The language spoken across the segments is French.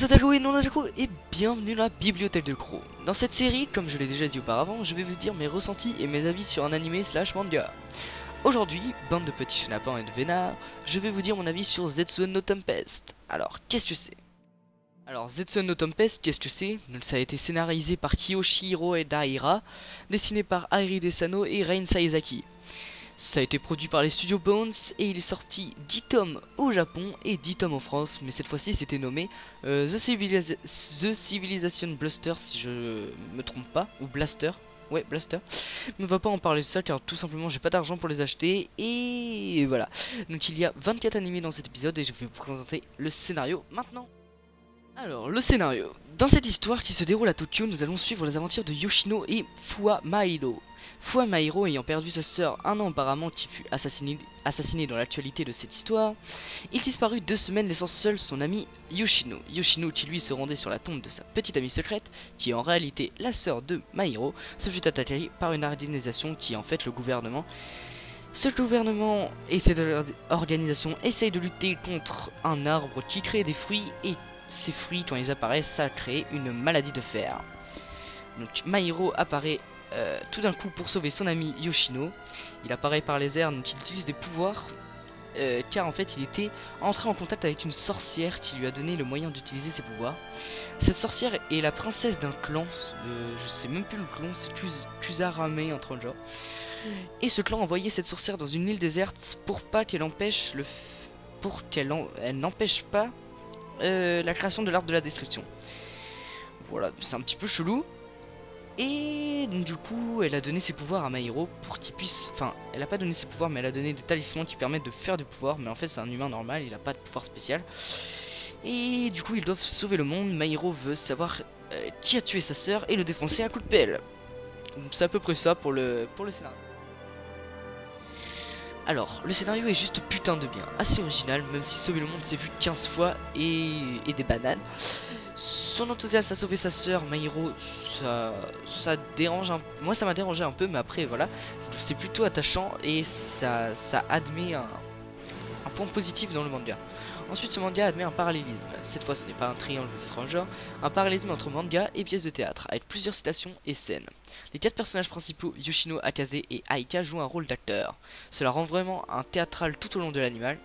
Tadalo et non Najako et bienvenue dans la bibliothèque de Crow. Dans cette série, comme je l'ai déjà dit auparavant, je vais vous dire mes ressentis et mes avis sur un animé slash manga. Aujourd'hui, bande de petits chenapans et de vénards, je vais vous dire mon avis sur Zetsuen no Tempest. Alors, qu'est-ce que c'est? Alors, Zetsuen no Tempest, qu'est-ce que c'est? Ça a été scénarisé par Kiyoshiro Daira, dessiné par Airi Desano et Rein Saizaki. Ça a été produit par les studios Bones et il est sorti 10 tomes au Japon et 10 tomes en France, mais cette fois-ci c'était nommé The Civilization Blaster si je me trompe pas, ou Blaster, ouais Blaster. Mais on va pas en parler de ça car tout simplement j'ai pas d'argent pour les acheter et voilà. Donc il y a 24 animés dans cet épisode et je vais vous présenter le scénario maintenant. Alors, le scénario. Dans cette histoire qui se déroule à Tokyo, nous allons suivre les aventures de Yoshino et Fuwa Mahiro. Fuwa Mahiro ayant perdu sa sœur un an auparavant qui fut assassinée dans l'actualité de cette histoire, il disparut 2 semaines laissant seul son ami Yoshino. Yoshino qui lui se rendait sur la tombe de sa petite amie secrète, qui est en réalité la sœur de Mahiro, se fut attaqué par une organisation qui est en fait le gouvernement. Ce gouvernement et cette organisation essayent de lutter contre un arbre qui crée des fruits et ces fruits, quand ils apparaissent, ça crée une maladie de fer. Donc Mahiro apparaît tout d'un coup pour sauver son ami Yoshino. Il apparaît par les airs, donc il utilise des pouvoirs car en fait il était entré en contact avec une sorcière qui lui a donné le moyen d'utiliser ses pouvoirs. Cette sorcière est la princesse d'un clan, je sais même plus le clan, c'est Kusarame, un truc genre. Et ce clan a envoyé cette sorcière dans une île déserte pour pas qu'elle empêche elle n'empêche pas la création de l'arbre de la destruction. Voilà, c'est un petit peu chelou. Et donc du coup, elle a donné ses pouvoirs à Mahiro pour qu'il puisse... Enfin, elle a pas donné ses pouvoirs, mais elle a donné des talismans qui permettent de faire du pouvoir. Mais en fait, c'est un humain normal, il a pas de pouvoir spécial. Et du coup, ils doivent sauver le monde. Mahiro veut savoir qui a tué sa sœur et le défoncer à coups de pelle. Donc c'est à peu près ça pour le scénario. Alors, le scénario est juste putain de bien, assez original, même si sauver le monde s'est vu 15 fois et des bananes. Son enthousiasme à sauver sa sœur, Mahiro, ça dérange un... Moi ça m'a dérangé un peu, mais après voilà, c'est plutôt attachant et ça admet un point positif dans le manga. Ensuite, ce manga admet un parallélisme. Cette fois, ce n'est pas un triangle étranger, un parallélisme entre manga et pièce de théâtre, avec plusieurs citations et scènes. Les 4 personnages principaux, Yoshino, Akaze et Aika, jouent un rôle d'acteur. Cela rend vraiment un théâtral tout au long de l'animé.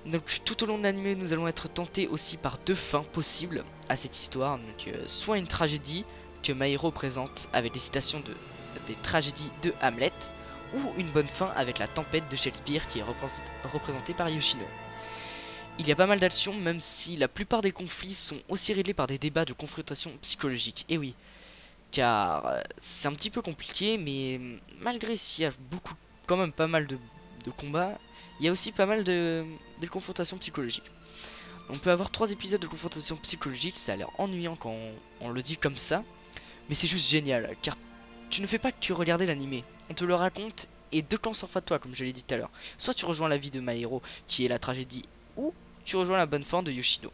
Donc, tout au long de l'animé, nous allons être tentés aussi par 2 fins possibles à cette histoire. Donc, soit une tragédie que Mahiro présente avec des citations des tragédies de Hamlet, ou une bonne fin avec la tempête de Shakespeare qui est représentée par Yoshino. Il y a pas mal d'actions, même si la plupart des conflits sont aussi réglés par des débats de confrontation psychologique. Et oui, car c'est un petit peu compliqué, mais malgré s'il y a quand même pas mal de combats, il y a aussi pas mal de confrontations psychologiques. On peut avoir 3 épisodes de confrontation psychologique, ça a l'air ennuyant quand on le dit comme ça, mais c'est juste génial, car tu ne fais pas que regarder l'animé. On te le raconte et 2 clans s'offrent à toi, comme je l'ai dit tout à l'heure. Soit tu rejoins la vie de Mahiro, qui est la tragédie, ou tu rejoins la bonne fin de Yoshino.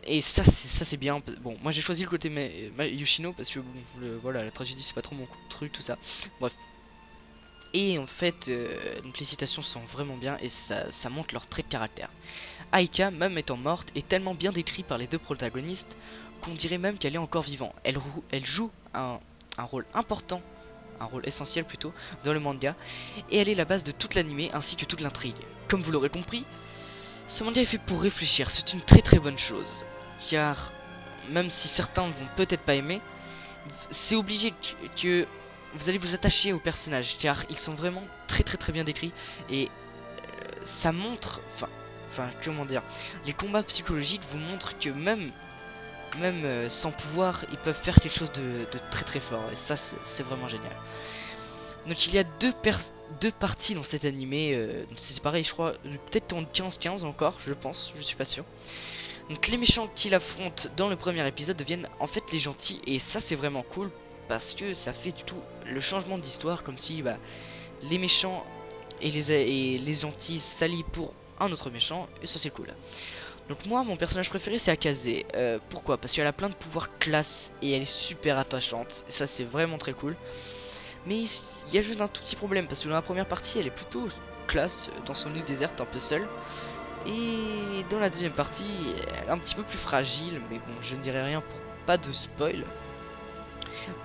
Et ça c'est bien. Bon, moi j'ai choisi le côté Yoshino parce que bon, voilà, la tragédie c'est pas trop mon truc, tout ça. Bref. Et en fait, donc les citations sont vraiment bien et ça montre leur trait de caractère. Aika, même étant morte, est tellement bien décrite par les 2 protagonistes qu'on dirait même qu'elle est encore vivante. Elle joue un rôle important, un rôle essentiel plutôt, dans le manga, et elle est la base de toute l'anime ainsi que toute l'intrigue. Comme vous l'aurez compris, ce manga est fait pour réfléchir, c'est une très très bonne chose, car même si certains vont peut-être pas aimer, c'est obligé que vous allez vous attacher aux personnages, car ils sont vraiment très très très bien décrits, et ça montre, enfin comment dire, les combats psychologiques vous montrent que même sans pouvoir, ils peuvent faire quelque chose de très très fort. Et ça, c'est vraiment génial. Donc il y a 2 parties dans cet animé. C'est pareil, je crois, peut-être en 15-15 encore, je pense, je suis pas sûr. Donc les méchants qui l'affrontent dans le premier épisode deviennent en fait les gentils. Et ça, c'est vraiment cool, parce que ça fait du tout le changement d'histoire, comme si les méchants et les gentils s'allient pour un autre méchant. Et ça, c'est cool. Donc moi, mon personnage préféré, c'est Akaze. Pourquoi? Parce qu'elle a plein de pouvoirs classe et elle est super attachante. Et ça, c'est vraiment très cool. Mais il y a juste un tout petit problème, parce que dans la première partie, elle est plutôt classe, dans son île déserte, un peu seule. Et dans la deuxième partie, elle est un petit peu plus fragile, mais bon, je ne dirai rien pour pas de spoil.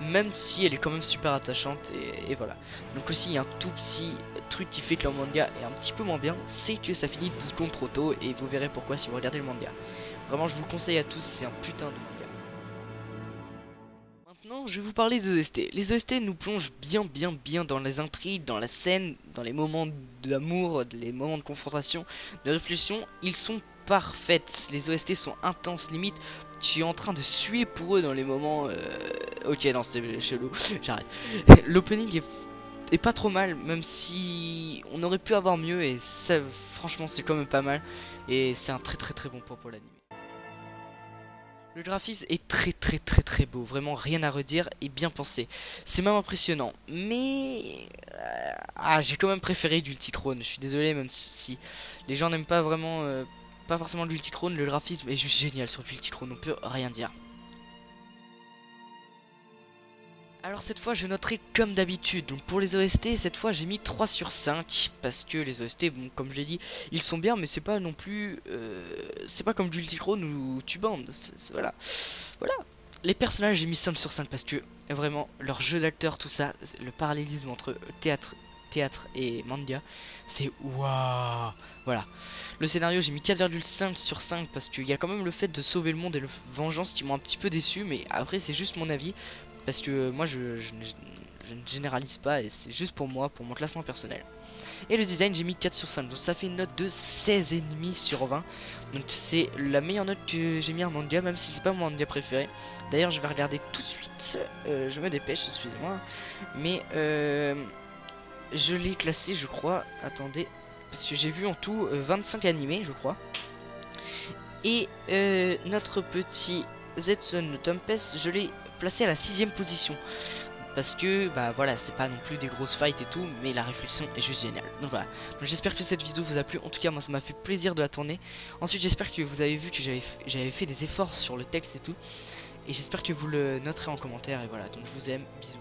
Même si elle est quand même super attachante et voilà. Donc aussi il y a un tout petit truc qui fait que le manga est un petit peu moins bien, c'est que ça finit 12 secondes trop tôt et vous verrez pourquoi si vous regardez le manga. Vraiment je vous le conseille à tous, c'est un putain de manga. Maintenant je vais vous parler des OST. Les OST nous plongent bien dans les intrigues, dans la scène, dans les moments d'amour, les moments de confrontation, de réflexion, ils sont parfaites. Les OST sont intenses, limite tu es en train de suer pour eux dans les moments ok non c'est chelou, j'arrête. L'opening est pas trop mal, même si on aurait pu avoir mieux, et ça franchement c'est quand même pas mal. Et c'est un très bon point pour l'anime. Le graphisme est très beau, vraiment rien à redire et bien pensé. C'est même impressionnant, mais j'ai quand même préféré l'Ultichrone. Je suis désolé, même si les gens n'aiment pas vraiment, pas forcément l'Ultichrone, le graphisme est juste génial sur l'Ultichrone, on peut rien dire. Alors cette fois je noterai comme d'habitude, donc pour les OST cette fois j'ai mis 3 sur 5 parce que les OST, bon comme je l'ai dit, ils sont bien mais c'est pas non plus, c'est pas comme Ultichrone ou Tuband, voilà. Les personnages j'ai mis 5 sur 5 parce que vraiment leur jeu d'acteur, tout ça, le parallélisme entre théâtre et manga, c'est waouh. Voilà. Le scénario j'ai mis 4,5 sur 5 parce qu'il y a quand même le fait de sauver le monde et le vengeance qui m'ont un petit peu déçu, mais après c'est juste mon avis. Parce que moi je ne généralise pas et c'est juste pour moi, pour mon classement personnel. Et le design j'ai mis 4 sur 5, donc ça fait une note de 16,5 sur 20. Donc c'est la meilleure note que j'ai mis à un manga, même si c'est pas mon manga préféré. D'ailleurs je vais regarder tout de suite, je me dépêche, excusez-moi. Mais je l'ai classé je crois, attendez, parce que j'ai vu en tout 25 animés je crois. Et notre petit Zetsun Tempest, je l'ai placé à la 6ème position parce que bah voilà, c'est pas non plus des grosses fights et tout, mais la réflexion est juste géniale. Donc voilà, donc j'espère que cette vidéo vous a plu. En tout cas moi ça m'a fait plaisir de la tourner. Ensuite j'espère que vous avez vu que j'avais fait des efforts sur le texte et tout, et j'espère que vous le noterez en commentaire. Et voilà, donc je vous aime, bisous.